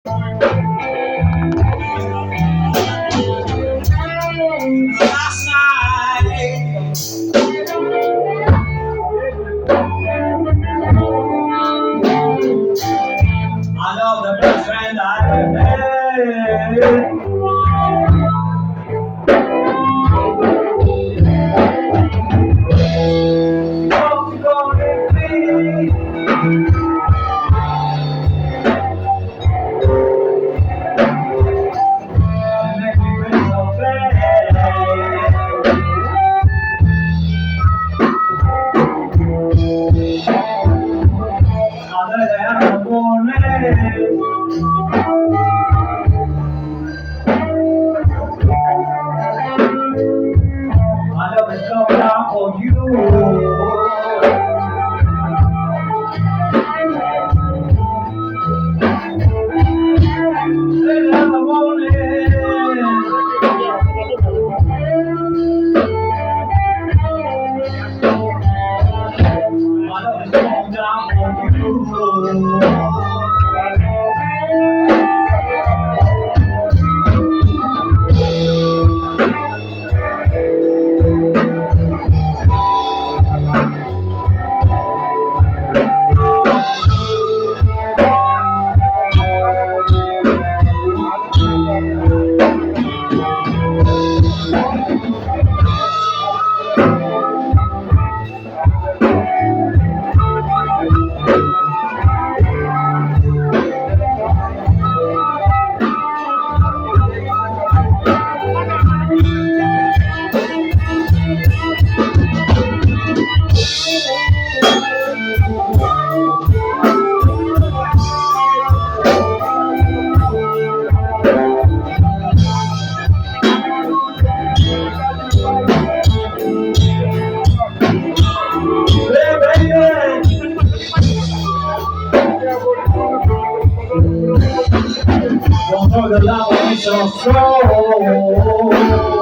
Last night, I love the best friend I ever had. What's it gonna be? You make me feel so bad. Another animal I love is coming out for you. Say that I want My love is coming down for you. Don't know the love is so strong.